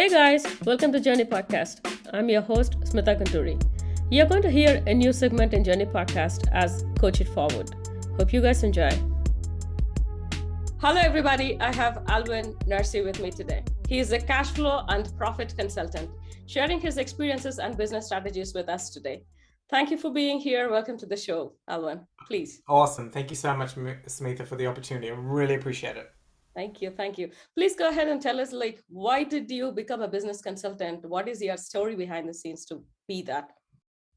Hey guys, welcome to Journey Podcast. I'm your host, Smitha. You're going to hear a new segment in Journey Podcast as Coach It Forward. Hope you guys enjoy. Hello everybody, I have Alvin Narsey with me today. He is a cash flow and profit consultant, sharing his experiences and business strategies with us today. Thank you for being here. Welcome to the show, Alvin. Please. Awesome. Thank you so much, Smitha, for the opportunity. I really appreciate it. Thank you. Thank you. Please go ahead and tell us, why did you become a business consultant? What is your story behind the scenes to be that?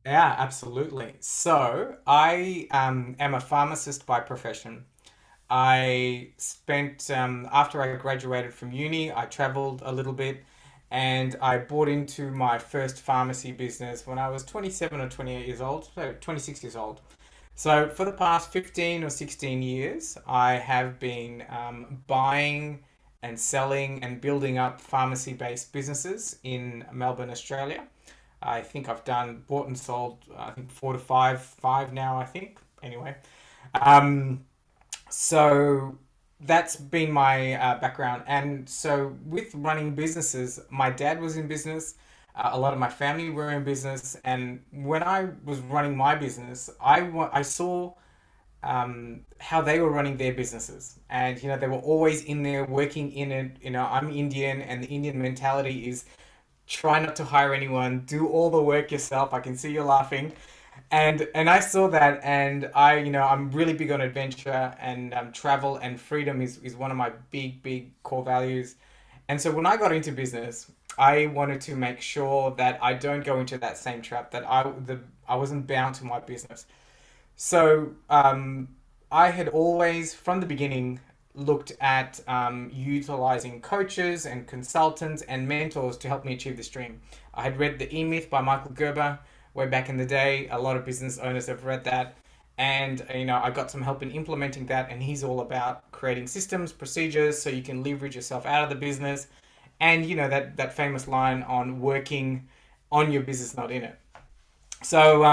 Yeah, absolutely. So I am a pharmacist by profession. I spent, after I graduated from uni, I traveled a little bit and I bought into my first pharmacy business when I was 27 or 28 years old, so 26 years old. So for the past 15 or 16 years, I have been buying and selling and building up pharmacy-based businesses in Melbourne, Australia. I think I've done bought and sold, I think four to five now, I think. Anyway, um, so that's been my background. And so with running businesses, my dad was in business. A lot of my family were in business, and when I was running my business, I saw how they were running their businesses, and they were always in there working in it. I'm Indian, and the Indian mentality is try not to hire anyone, do all the work yourself. I can see you laughing. And I saw that, and I'm really big on adventure, and travel and freedom is one of my big core values. And so when I got into business, I wanted to make sure that I don't go into that same trap, that I wasn't bound to my business. So I had always, from the beginning, looked at utilizing coaches and consultants and mentors to help me achieve this dream. I had read The E-Myth by Michael Gerber way back in the day. A lot of business owners have read that. And I got some help in implementing that. And he's all about creating systems, procedures, so you can leverage yourself out of the business. And that famous line on working on your business, not in it. So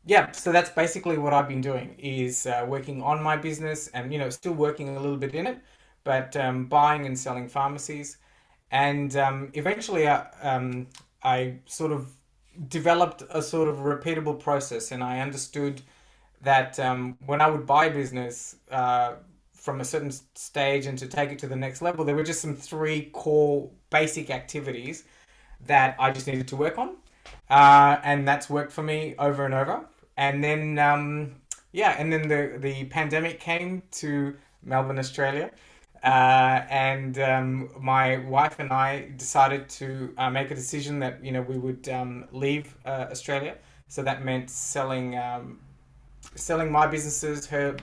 yeah, so that's basically what I've been doing is working on my business, and still working a little bit in it, but buying and selling pharmacies. And eventually I sort of developed a sort of repeatable process, and I understood that when I would buy a business from a certain stage and to take it to the next level, there were just some three core basic activities that I just needed to work on. And that's worked for me over and over. And then, yeah, and then the pandemic came to Melbourne, Australia. And my wife and I decided to make a decision that, we would leave Australia. So that meant selling my businesses, her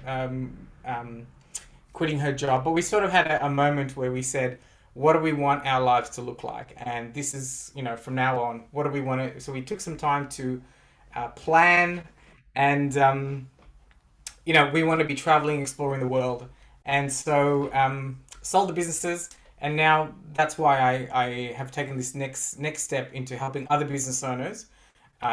quitting her job. But we sort of had a moment where we said, what do we want our lives to look like? And this is, from now on, what do we want to... So we took some time to plan, and, we want to be traveling, exploring the world. And so sold the businesses. And now that's why I have taken this next step into helping other business owners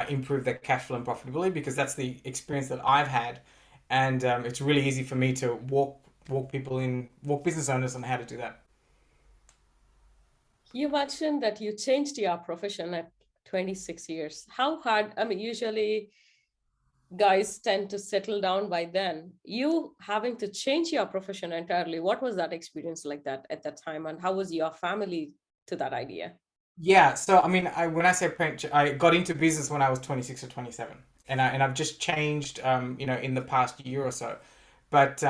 improve their cash flow and profitability, because that's the experience that I've had. And it's really easy for me to walk business owners on how to do that. You mentioned that you changed your profession at 26 years. How hard? I mean, usually guys tend to settle down by then. You having to change your profession entirely. What was that experience like that at that time? And how was your family to that idea? Yeah, so I mean, when I say I got into business when I was 26 or 27, and I've just changed, in the past year or so. But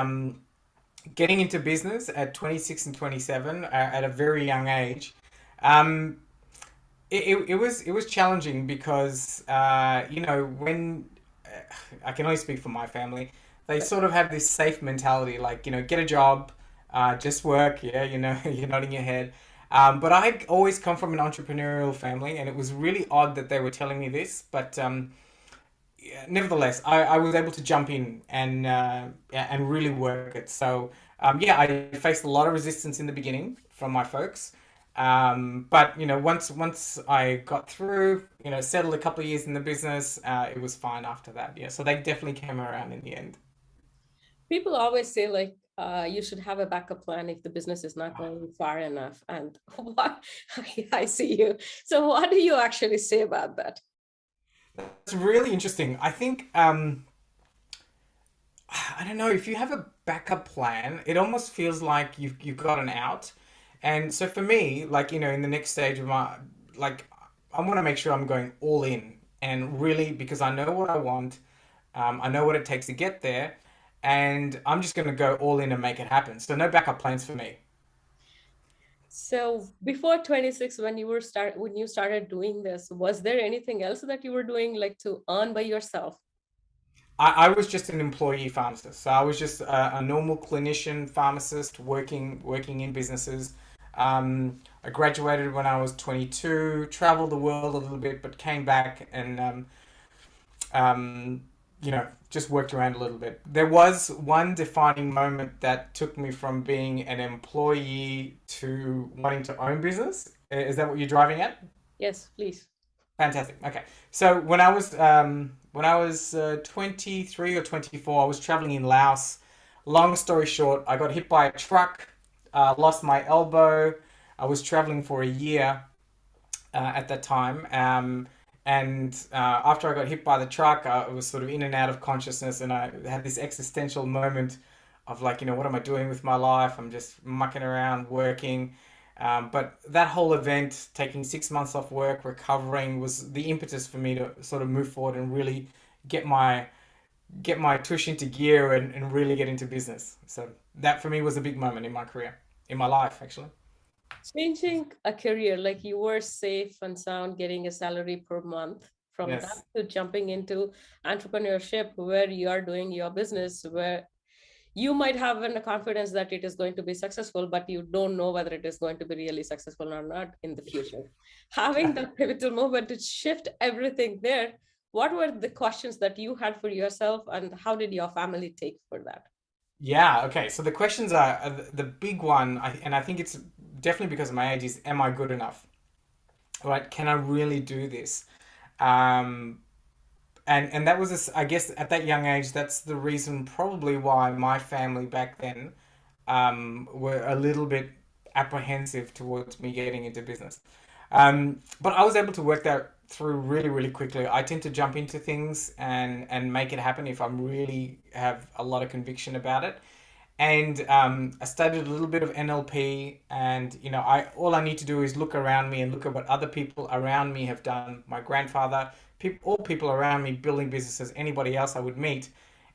getting into business at 26 and 27 at a very young age, um, it was challenging because when I can only speak for my family, they sort of have this safe mentality, like get a job, just work, yeah, you're nodding your head. But I had always come from an entrepreneurial family, and it was really odd that they were telling me this, but yeah, nevertheless, I was able to jump in and yeah, and really work it. So yeah, I faced a lot of resistance in the beginning from my folks. But once I got through, settled a couple of years in the business, it was fine after that. Yeah, so they definitely came around in the end. People always say, You should have a backup plan if the business is not going far enough. And what I see you. So, what do you actually say about that? It's really interesting. I think I don't know if you have a backup plan, it almost feels like you've got an out. And so for me, like in the next stage of my like, I want to make sure I'm going all in and really because I know what I want, I know what it takes to get there, and I'm just going to go all in and make it happen. So no backup plans for me. So, before 26, when you started doing this, was there anything else that you were doing like to earn by yourself? I was just an employee pharmacist, so I was just a normal clinician pharmacist working in businesses. I graduated when I was 22, traveled the world a little bit, but came back and um, just worked around a little bit. There was one defining moment that took me from being an employee to wanting to own business. Is that what you're driving at? Yes, please. Fantastic. Okay. So when I was 23 or 24, I was traveling in Laos. Long story short, I got hit by a truck, lost my elbow. I was traveling for a year at that time. And after I got hit by the truck, I was sort of in and out of consciousness, and I had this existential moment of like, what am I doing with my life? I'm just mucking around, working. But that whole event, taking 6 months off work, recovering, was the impetus for me to sort of move forward and really get my get my tush into gear and really get into business. So that for me was a big moment in my career, in my life, actually. Changing a career, like you were safe and sound, getting a salary per month. From that Yes. to jumping into entrepreneurship, where you are doing your business, where you might have a confidence that it is going to be successful, but you don't know whether it is going to be really successful or not in the future. Having that pivotal moment to shift everything there, what were the questions that you had for yourself, and how did your family take for that? Yeah, okay. So the questions are the big one, and I think it's definitely because of my age, is am I good enough? Right? Can I really do this? Um, and that was, I guess, at that young age, that's the reason probably why my family back then were a little bit apprehensive towards me getting into business. But I was able to work that through really, really quickly. I tend to jump into things and make it happen if I'm really have a lot of conviction about it. And I studied a little bit of NLP, and I all I need to do is look around me and look at what other people around me have done. My grandfather, all people around me building businesses, anybody else I would meet,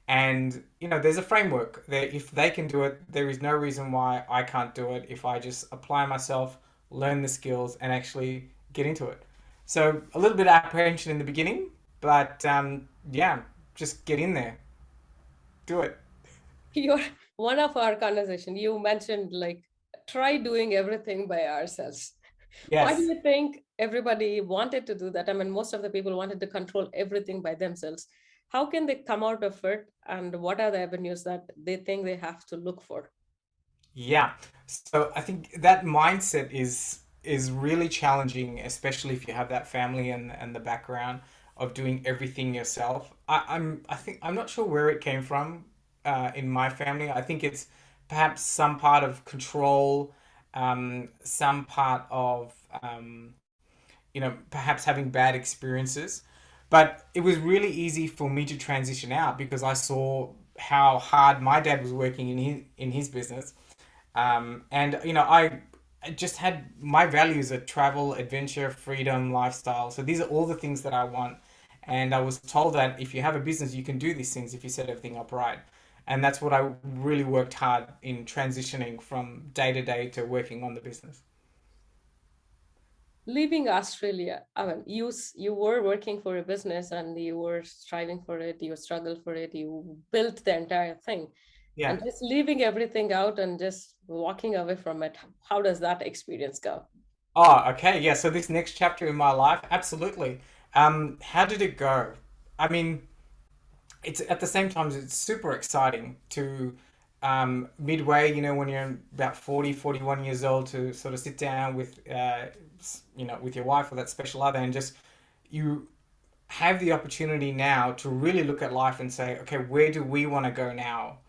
and there's a framework that if they can do it, there is no reason why I can't do it if I just apply myself, learn the skills, and actually get into it. So a little bit of apprehension in the beginning, but yeah, just get in there, do it. You're one of our conversation. You mentioned like try doing everything by ourselves. Why do Yes. you think everybody wanted to do that? I mean, most of the people wanted to control everything by themselves. How can they come out of it? And what are the avenues that they think they have to look for? Yeah. So I think that mindset is really challenging, especially if you have that family and the background of doing everything yourself. I'm not sure where it came from in my family. I think it's perhaps some part of control, some part of perhaps having bad experiences. But it was really easy for me to transition out because I saw how hard my dad was working in his business, and I just had my values are travel, adventure, freedom, lifestyle. So these are all the things that I want. And I was told that if you have a business, you can do these things if you set everything up right. And that's what I really worked hard in transitioning from day to day to working on the business. Leaving Australia, I mean, you were working for a business and you were striving for it, you struggled for it, you built the entire thing. And Yeah. just leaving everything out and just walking away from it, how does that experience go? Oh, okay. Yeah. So this next chapter in my life, absolutely. How did it go? I mean, it's at the same time it's super exciting to midway, when you're about 40, 41 years old, to sort of sit down with with your wife or that special other, and just you have the opportunity now to really look at life and say, okay, where do we want to go now?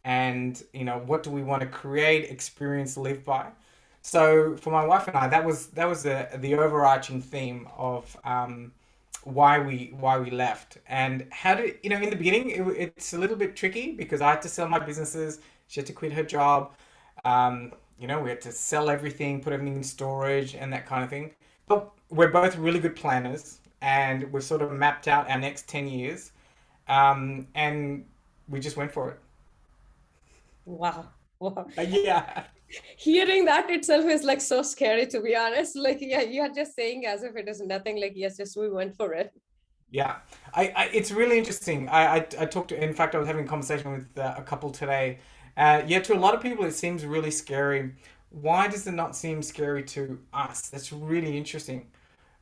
and what do we want to create, experience, live by. So for my wife and I, that was the overarching theme of why we left. And how did in the beginning it's a little bit tricky because I had to sell my businesses. She had to quit her job. We had to sell everything, put everything in storage, and that kind of thing. But we're both really good planners, and we've sort of mapped out our next 10 years, and we just went for it. Wow. Wow. Yeah. Hearing that itself is like so scary, to be honest. Like, yeah, you're just saying as if it is nothing, like, yes, just we went for it. Yeah, it's really interesting. I talked to, in fact, I was having a conversation with a couple today. Yeah, to a lot of people, it seems really scary. Why does it not seem scary to us? That's really interesting.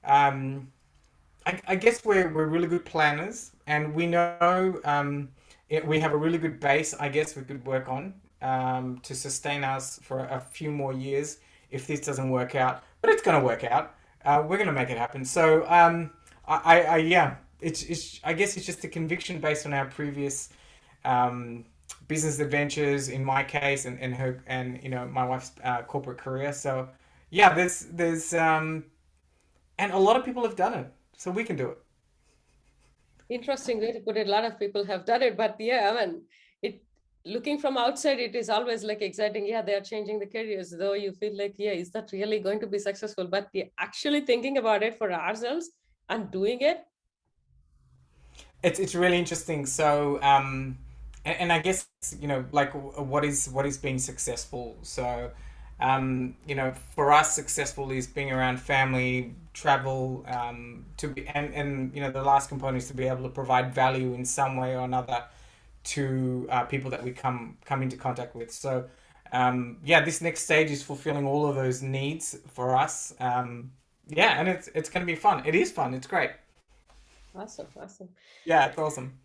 Um, I guess we're really good planners, and we know we have a really good base, I guess, we could work on to sustain us for a few more years if this doesn't work out. But it's going to work out. We're going to make it happen. So yeah, I guess it's just a conviction based on our previous um, business adventures, in my case, and her and my wife's corporate career. So yeah, there's and a lot of people have done it, so we can do it. Interesting way to put it. A lot of people have done it, but yeah, I mean, it looking from outside, it is always like exciting. Yeah, they are changing the careers, though you feel like, yeah, is that really going to be successful? But yeah, actually thinking about it for ourselves and doing it. It's really interesting. So and I guess like what is being successful. So for us, successful is being around family, travel, to be and the last component is to be able to provide value in some way or another to people that we come into contact with. So yeah, this next stage is fulfilling all of those needs for us. Yeah, and it's going to be fun. It is fun. It's great. Awesome, awesome. Yeah, it's awesome.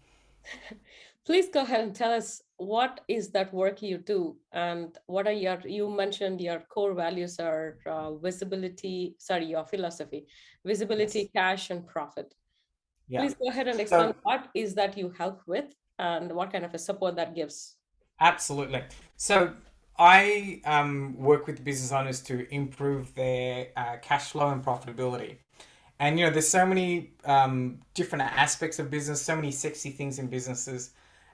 Please go ahead and tell us what is that work you do and what are you mentioned your core values are visibility, sorry, your philosophy, Yes. visibility, cash, and profit. Yeah. Please go ahead and explain So what is that you help with and what kind of a support that gives. absolutely. So I work with business owners to improve their cash flow and profitability. And there's so many different aspects of business, so many sexy things in businesses,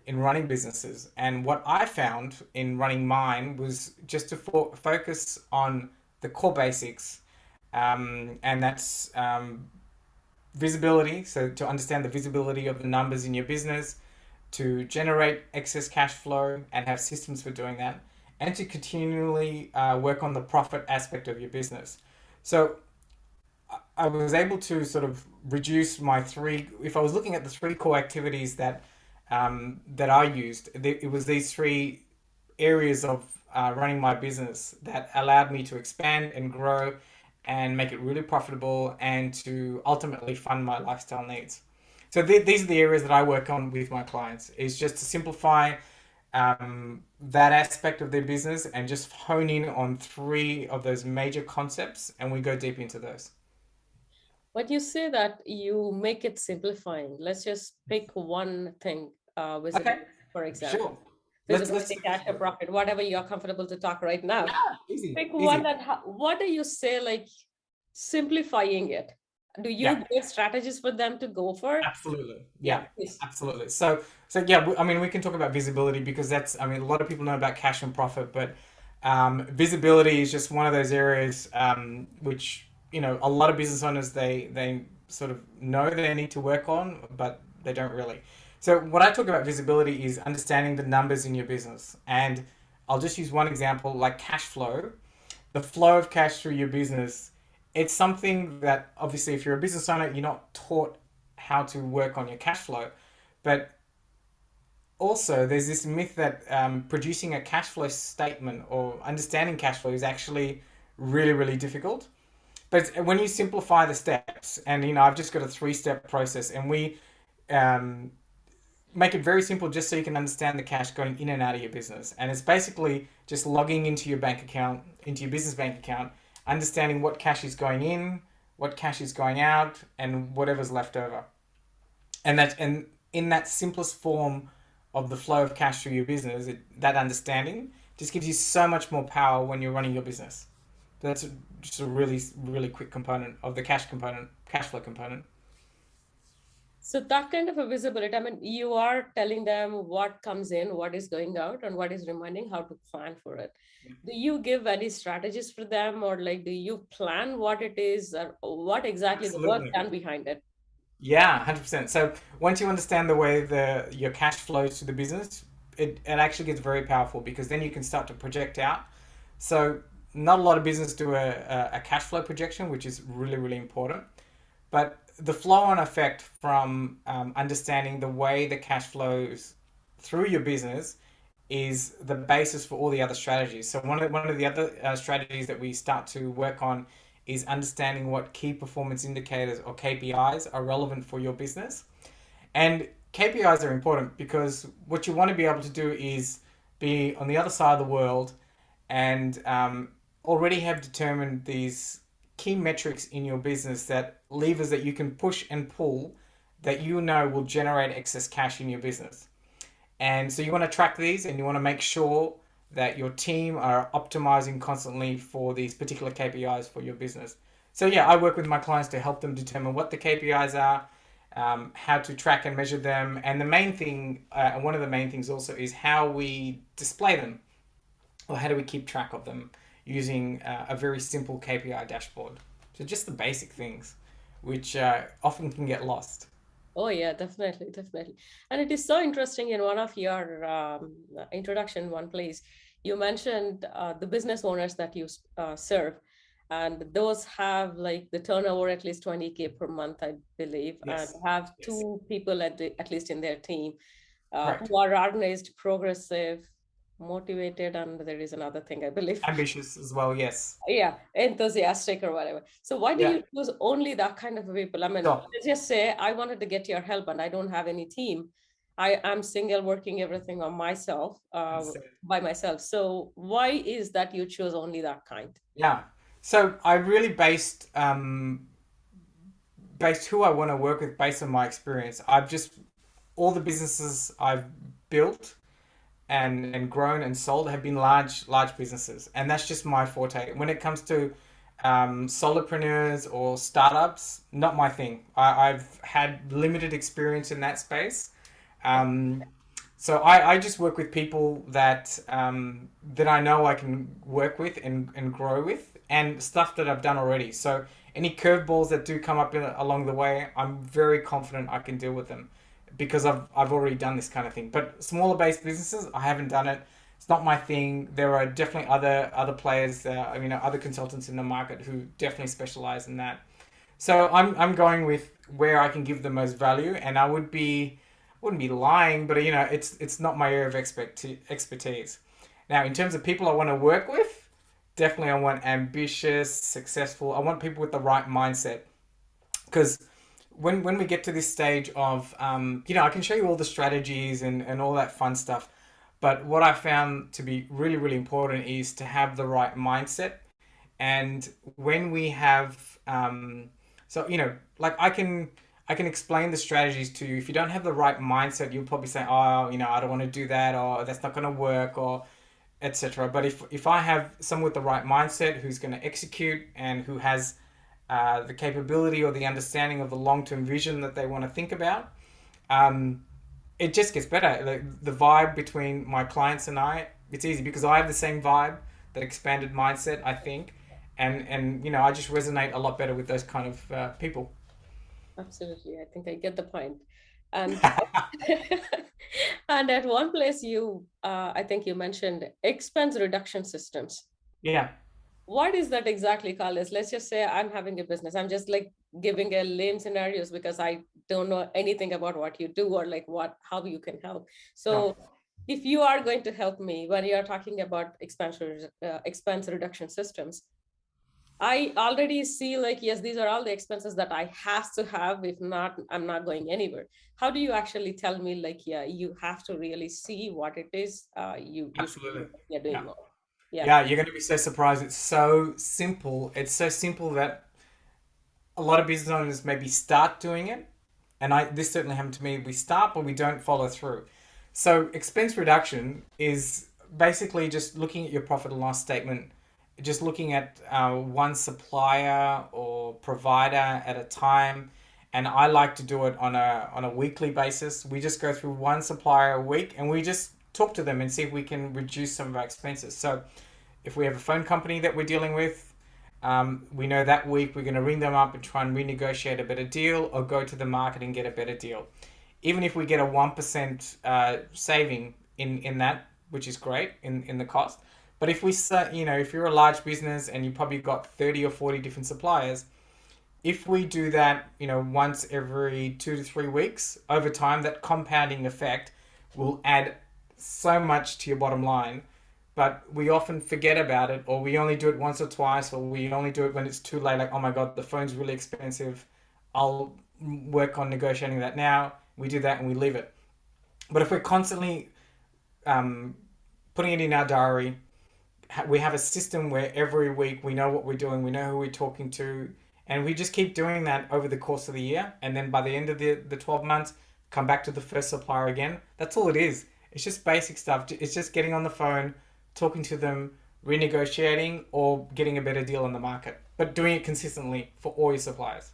in running businesses. And what I found in running mine was just to focus on the core basics, and that's visibility. So to understand the visibility of the numbers in your business, to generate excess cash flow and have systems for doing that, and to continually work on the profit aspect of your business. So I was able to sort of reduce my three. If I was looking at the three core activities that I used, it was these three areas of running my business that allowed me to expand and grow and make it really profitable and to ultimately fund my lifestyle needs. So these are the areas that I work on with my clients. Is just to simplify that aspect of their business and just hone in on three of those major concepts, and we go deep into those. But you say that you make it simplifying. Let's just pick one thing, Okay, visibility, for example. sure. Let's Visibility, do cash, or visibility. profit, whatever you're comfortable to talk right now. Yeah, easy, Pick one easy. and what do you say, like simplifying it? Do Yeah, you give strategies for them to go for? absolutely. Yeah, Yeah, please. absolutely. So yeah, I mean, we can talk about visibility because that's, I mean, a lot of people know about cash and profit, but visibility is just one of those areas which, a lot of business owners, they sort of know they need to work on, but they don't really. So what I talk about visibility is understanding the numbers in your business. And I'll just use one example, like cash flow. The flow of cash through your business, it's something that obviously if you're a business owner, you're not taught how to work on your cash flow. But also, there's this myth that producing a cash flow statement or understanding cash flow is actually really, really difficult. But when you simplify the steps, and I've just got a three-step process, and we um, make it very simple just so you can understand the cash going in and out of your business. And it's basically just logging into your bank account, into your business bank account, understanding what cash is going in, what cash is going out, and whatever's left over. And in that simplest form of the flow of cash through your business, that understanding just gives you so much more power when you're running your business. So that's just a really, really quick component of the cash component, cash flow component. So that kind of a visibility, I mean, you are telling them what comes in, what is going out, and what is remaining, how to plan for it. Do you give any strategies for them, or like, do you plan what it is, or what exactly the work Absolutely. done behind it? Yeah, 100%. So once you understand the way your cash flows to the business, it actually gets very powerful because then you can start to project out. So not a lot of business do a cash flow projection, which is really, really important. But the flow on effect from understanding the way the cash flows through your business is the basis for all the other strategies. So one of the other strategies that we start to work on is understanding what key performance indicators or KPIs are relevant for your business. And KPIs are important because what you want to be able to do is be on the other side of the world and already have determined these key metrics in your business, that levers that you can push and pull that you know will generate excess cash in your business. And so you want to track these and you want to make sure that your team are optimizing constantly for these particular KPIs for your business. So yeah, I work with my clients to help them determine what the KPIs are, how to track and measure them, and the main thing, one of the main things also, is how we display them, or how do we keep track of them using a very simple KPI dashboard. So just the basic things, which often can get lost. Oh yeah, definitely, definitely. And it is so interesting in one of your introduction, one place, you mentioned the business owners that you serve, and those have like the turnover at least 20K per month, I believe, and Yes. have Yes. two people at least in their team Correct. who are organized, progressive, motivated, and there is another thing I believe. Ambitious as well. Yes. Yeah, enthusiastic or whatever. So why do Yeah. you choose only that kind of people? I mean, Sure. let's just say I wanted to get your help and I don't have any team. I am single, working everything on myself, by myself. So why is that you choose only that kind? Yeah. So I really based who I want to work with based on my experience. I've just all the businesses I've built and grown and sold have been large businesses, and that's just my forte. When it comes to solopreneurs or startups, not my thing. I've had limited experience in that space. Um, so I just work with people that I know I can work with and grow with, and stuff that I've done already. So any curveballs that do come up along the way, I'm very confident I can deal with them because I've already done this kind of thing. But smaller based businesses, I haven't done it. It's not my thing. There are definitely other players, other consultants in the market who definitely specialize in that. So I'm going with where I can give the most value, and wouldn't be lying, but it's not my area of expertise. Now, in terms of people I want to work with, definitely I want ambitious, successful. I want people with the right mindset, because when we get to this stage of I can show you all the strategies and all that fun stuff, but what I found to be really, really important is to have the right mindset. And when we have so like I can explain the strategies to you. If you don't have the right mindset, you'll probably say, oh, I don't want to do that, or that's not going to work, or etc. But if I have someone with the right mindset who's going to execute and who has the capability or the understanding of the long-term vision that they want to think about, um, it just gets better. The vibe between my clients and I, it's easy because I have the same vibe, that expanded mindset, I think, and I just resonate a lot better with those kind of people. Absolutely. I think I get the point. And and at one place I think you mentioned expense reduction systems. Yeah, What is that exactly, Carlos? Let's just say I'm having a business. I'm just like giving a lame scenarios because I don't know anything about what you do or like how you can help. sure. So if you are going to help me when you are talking about expense reduction systems, I already see like, yes, these are all the expenses that I have to have. If not, I'm not going anywhere. How do you actually tell me like, yeah, you have to really see what it is you should Absolutely. you're Yeah. doing more. Yeah. Yeah, you're going to be so surprised. It's so simple. It's so simple that a lot of business owners maybe start doing it, and this certainly happened to me. We start, but we don't follow through. So expense reduction is basically just looking at your profit and loss statement, just looking at one supplier or provider at a time. And I like to do it on a weekly basis. We just go through one supplier a week and we just talk to them and see if we can reduce some of our expenses. So if we have a phone company that we're dealing with, we know that week we're going to ring them up and try and renegotiate a better deal or go to the market and get a better deal. Even if we get a 1% saving in that, which is great in the cost. But if we, if you're a large business and you probably got 30 or 40 different suppliers, if we do that, once every 2 to 3 weeks, over time, that compounding effect will add so much to your bottom line. But we often forget about it, or we only do it once or twice, or we only do it when it's too late. Like, oh my God, the phone's really expensive. I'll work on negotiating that now. We do that and we leave it. But if we're constantly um, putting it in our diary, we have a system where every week we know what we're doing, we know who we're talking to, and we just keep doing that over the course of the year. And then by the end of the 12 months, come back to the first supplier again. That's all it is. It's just basic stuff. It's just getting on the phone, talking to them, renegotiating, or getting a better deal on the market, but doing it consistently for all your suppliers.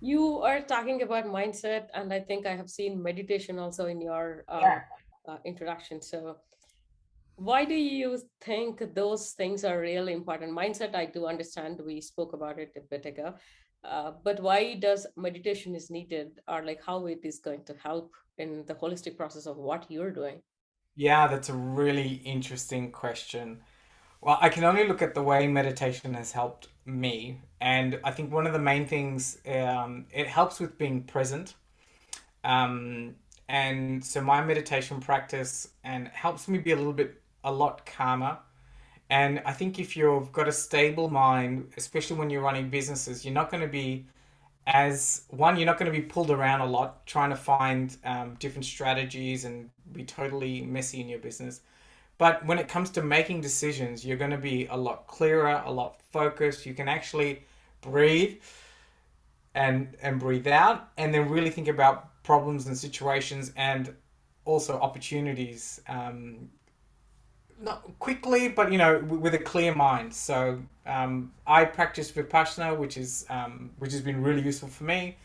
You are talking about mindset, and I think I have seen meditation also in your Yeah. introduction. So, why do you think those things are really important? Mindset, I do understand. We spoke about it a bit ago. But why does meditation is needed, or like how it is going to help in the holistic process of what you're doing? Yeah, that's a really interesting question. Well, I can only look at the way meditation has helped me. And I think one of the main things, it helps with being present. Um, and so my meditation practice and helps me be a lot calmer. And I think if you've got a stable mind, especially when you're running businesses, you're not going to be you're not going to be pulled around a lot trying to find different strategies and be totally messy in your business. But when it comes to making decisions, you're going to be a lot clearer, a lot focused. You can actually breathe and breathe out, and then really think about problems and situations and also opportunities. Not quickly, but with a clear mind. So I practice Vipassana, which has been really useful for me.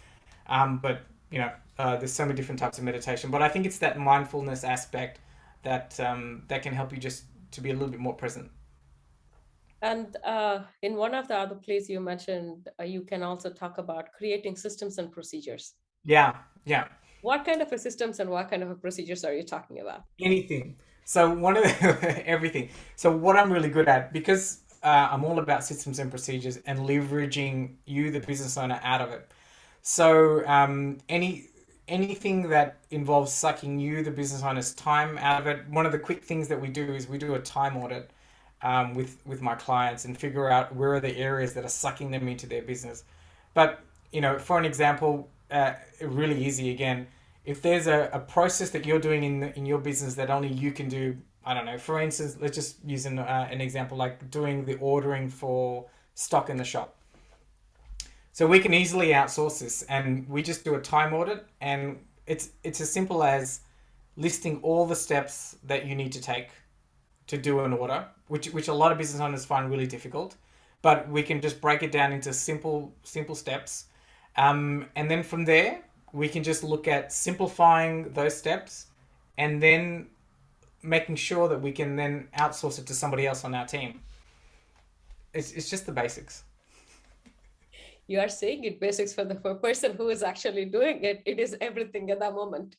But there's so many different types of meditation. But I think it's that mindfulness aspect that can help you just to be a little bit more present. And in one of the other places you mentioned, you can also talk about creating systems and procedures. Yeah, yeah. What kind of a systems and what kind of a procedures are you talking about? Anything. So one of everything. So what I'm really good at, because I'm all about systems and procedures and leveraging you, the business owner, out of it. So anything that involves sucking you, the business owner's time out of it. One of the quick things that we do is we do a time audit with my clients and figure out where are the areas that are sucking them into their business. But for an example, really easy again. If there's a process that you're doing in your business that only you can do, I don't know. For instance, let's just use an example like doing the ordering for stock in the shop. So we can easily outsource this, and we just do a time audit, and it's as simple as listing all the steps that you need to take to do an order, which a lot of business owners find really difficult, but we can just break it down into simple steps, and then from there we can just look at simplifying those steps, and then making sure that we can then outsource it to somebody else on our team. It's just the basics. You are saying it basics for the person who is actually doing it. It is everything at that moment.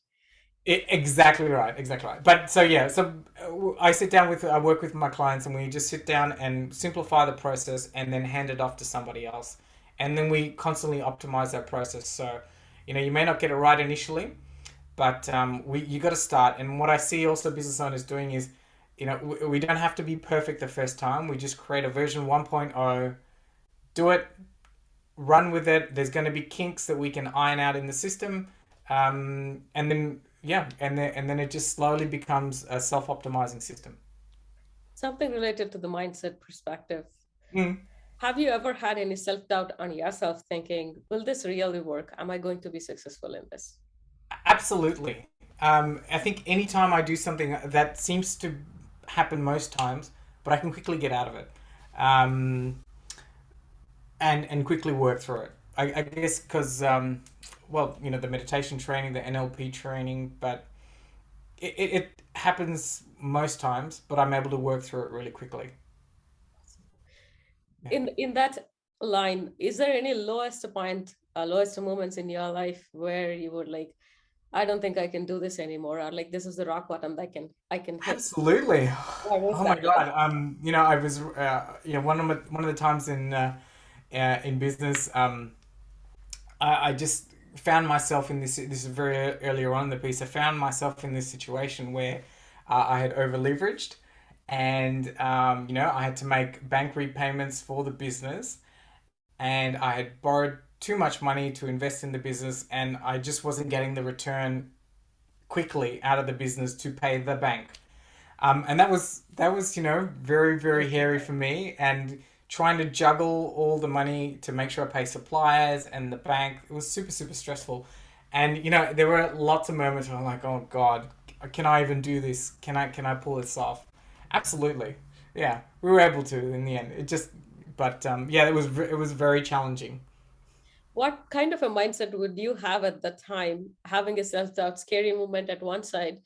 Exactly right, exactly right. But so yeah, so I work with my clients, and we just sit down and simplify the process, and then hand it off to somebody else, and then we constantly optimize that process. So, you may not get it right initially, but you got to start. And what I see also business owners doing is, we don't have to be perfect the first time. We just create a version 1.0, do it, run with it. There's going to be kinks that we can iron out in the system, and then yeah, and then it just slowly becomes a self-optimizing system. Something related to the mindset perspective. Mm, Have you ever had any self-doubt on yourself thinking, will this really work? Am I going to be successful in this? absolutely. I think anytime I do something that seems to happen most times, but I can quickly get out of it, um, and quickly work through it. I guess because well, the meditation training, the NLP training, but it happens most times, but I'm able to work through it really quickly. Yeah. In that line, is there any lowest point, lowest moments in your life where you would like, I don't think I can do this anymore, or like this is the rock bottom that I can hit? Absolutely. What was Oh my that like? God. I was, one of the times in business, I just found myself in this. This is very earlier on in the piece. I found myself in this situation where I had over leveraged, and I had to make bank repayments for the business, and I had borrowed too much money to invest in the business, and I just wasn't getting the return quickly out of the business to pay the bank. And that was very very hairy for me, and trying to juggle all the money to make sure I pay suppliers and the bank. It was super super stressful, and there were lots of moments where I'm like, oh God, can I even do this? Can I pull this off? Absolutely, yeah, we were able to in the end. But yeah, it was very challenging. What kind of a mindset would you have at the time, having a self-doubt, scary moment at one side,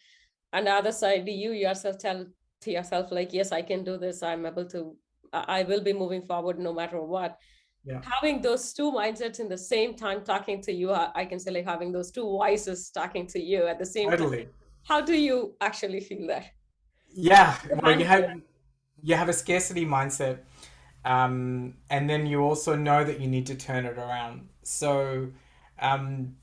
and the other side, you yourself tell to yourself, like, yes, I can do this, I'm able to, I will be moving forward no matter what. Yeah, Having those two mindsets in the same time talking to you, I can say like having those two voices talking to you at the same time. totally. How do you actually feel that? Yeah, To well, you handle it? have a scarcity mindset, and then you also know that you need to turn it around. So, um,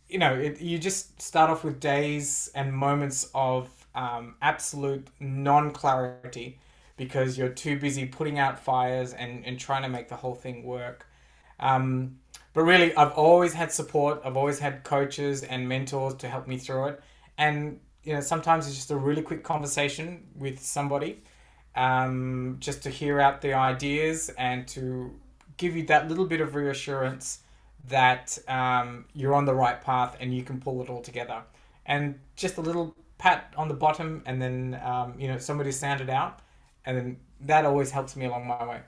you just start off with days and moments of absolute non-clarity because you're too busy putting out fires and trying to make the whole thing work. Um, but really, I've always had support. I've always had coaches and mentors to help me through it. And sometimes it's just a really quick conversation with somebody, just to hear out the ideas and to give you that little bit of reassurance that you're on the right path and you can pull it all together. And just a little pat on the bottom, and then somebody sound it out, and then that always helps me along my way.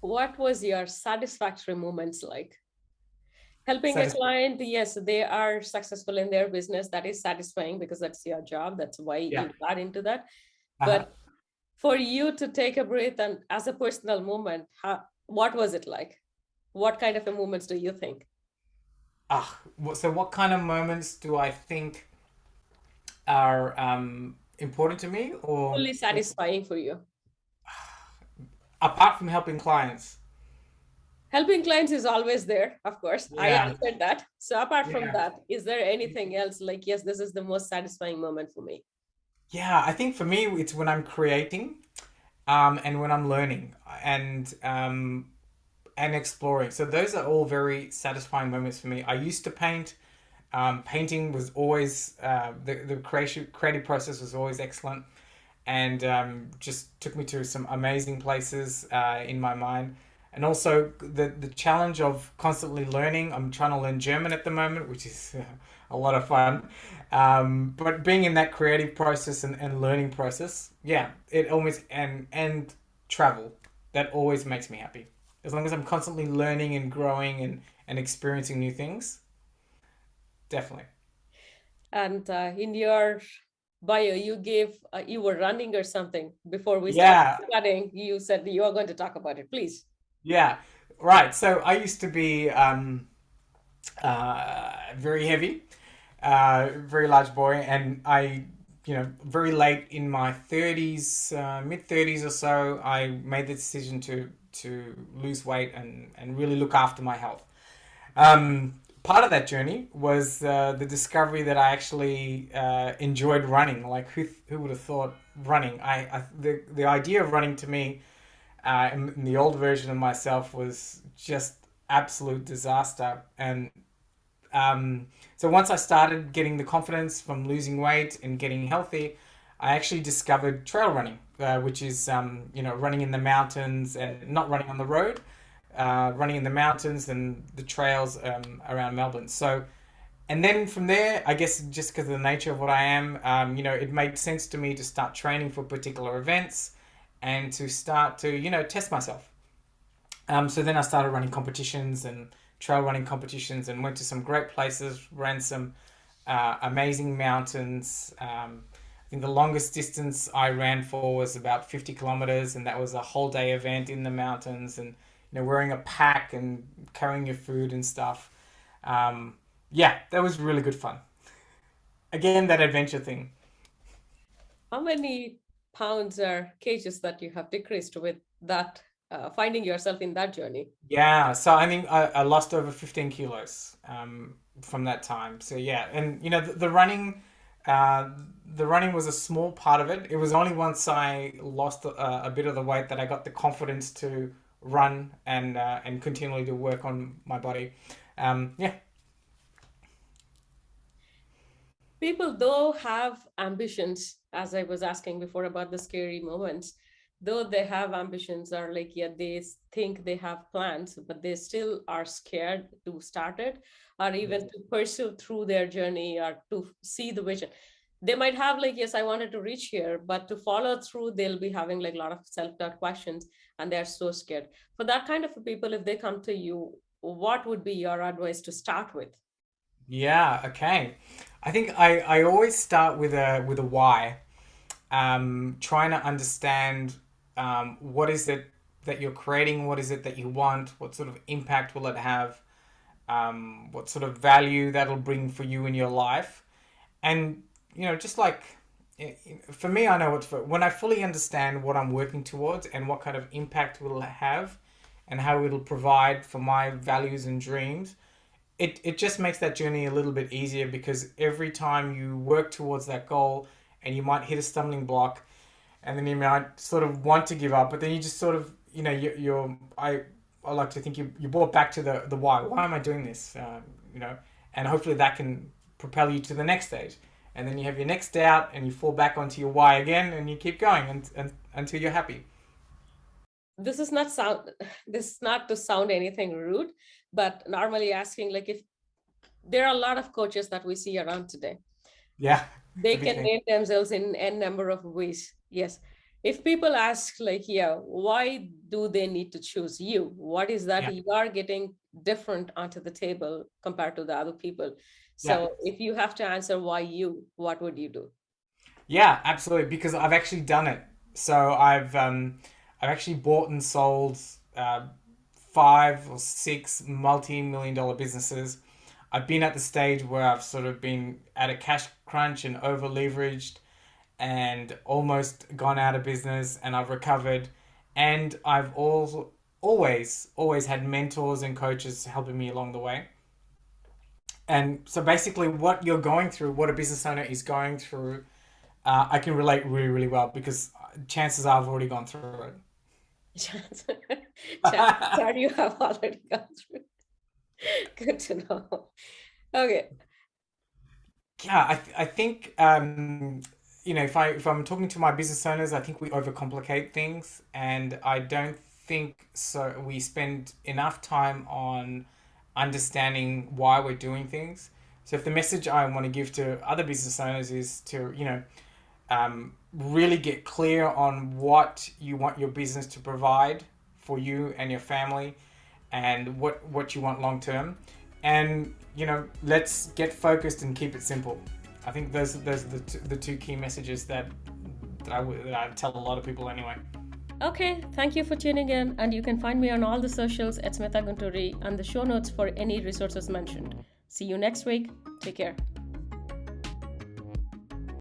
What was your satisfactory moments like? Helping a Satisfied. client, yes, they are successful in their business. That is satisfying because that's your job. That's why Yeah. you got into that. Uh-huh. But for you to take a breath and as a personal moment, what was it like? What kind of a moments do you think? So what kind of moments do I think are important to me, or Fully satisfying for you? apart from helping clients? Helping clients is always there, of course. I Yeah, answered that. So apart from yeah, that, is there anything else like, yes, this is the most satisfying moment for me? yeah. I think for me, it's when I'm creating, and when I'm learning, and exploring. So those are all very satisfying moments for me. I used to paint. Painting was always the creative process was always excellent, and just took me to some amazing places in my mind. And also the challenge of constantly learning. I'm trying to learn German at the moment, which is a lot of fun. But being in that creative process and learning process, yeah, it almost and travel, that always makes me happy. As long as I'm constantly learning and growing and experiencing new things, definitely. And in your bio, you gave, you were running or something before we started Yeah, recording. You said you are going to talk about it, please. yeah, right. So I used to be very heavy, very large boy, and very late in my 30s, mid 30s or so, I made the decision to lose weight and really look after my health. Part of that journey was the discovery that I actually enjoyed running. Like who would have thought running? The idea of running to me, in the old version of myself, was just absolute disaster. And so once I started getting the confidence from losing weight and getting healthy, I actually discovered trail running, which is running in the mountains and not running on the road, running in the mountains and the trails around Melbourne. So And then from there, I guess just because of the nature of what I am, it made sense to me to start training for particular events and to start to, test myself. So then I started running competitions and trail running competitions and went to some great places, ran some amazing mountains. I think the longest distance I ran for was about 50 kilometers, and that was a whole day event in the mountains and, wearing a pack and carrying your food and stuff. Yeah, that was really good fun. Again, that adventure thing. How many pounds or kgs that you have decreased with that, finding yourself in that journey? Yeah, so I think I lost over 15 kilos from that time. So yeah, and uh, the running was a small part of it. It was only once I lost a bit of the weight that I got the confidence to run and continually to work on my body. Yeah, People, though, have ambitions, as I was asking before about the scary moments, though they have ambitions, or like, yeah, they think they have plans, but they still are scared to start it, or even to pursue through their journey, or to see the vision. They might have like, yes, I wanted to reach here, but to follow through, they'll be having like a lot of self-doubt questions, and they're so scared. For that kind of people, if they come to you, what would be your advice to start with? yeah, okay. I think I always start with a why. Trying to understand what is it that you're creating, what is it that you want, what sort of impact will it have, what sort of value that'll bring for you in your life. And, just like for me, I know when I fully understand what I'm working towards and what kind of impact will it have and how it'll provide for my values and dreams, it just makes that journey a little bit easier because every time you work towards that goal and you might hit a stumbling block and then you might sort of want to give up, but then you just sort of, I like to think you brought back to the why. Why am I doing this? And hopefully that can propel you to the next stage. And then you have your next doubt and you fall back onto your why again and you keep going and until you're happy. This is not sound this is not to sound anything rude, but normally asking, like, if there are a lot of coaches that we see around today, Yeah, it's they a big can thing. name themselves in n number of ways. Yes, if people ask like, yeah, why do they need to choose you? What is that Yeah, you are getting different onto the table compared to the other people? yeah. So if you have to answer why you, what would you do? Yeah, absolutely. Because I've actually done it. So I've actually bought and sold uh, 5 or 6 multi-million dollar businesses. I've been at the stage where I've sort of been at a cash crunch and over leveraged and almost gone out of business and I've recovered. And I've also always had mentors and coaches helping me along the way. And so basically what you're going through, what a business owner is going through, I can relate really, really well because chances are I've already gone through Chances it. are you have already gone through. Good to know. Okay. Yeah, I think if I'm talking to my business owners, I think we overcomplicate things, and I don't think so. We spend enough time on understanding why we're doing things. So if the message I want to give to other business owners is to really get clear on what you want your business to provide for you and your family and what you want long term, and let's get focused and keep it simple. I think those are the two key messages that I tell a lot of people anyway. Okay, thank you for tuning in, and you can find me on all the socials at Smitha Gunturi and the show notes for any resources mentioned. See you next week. Take care.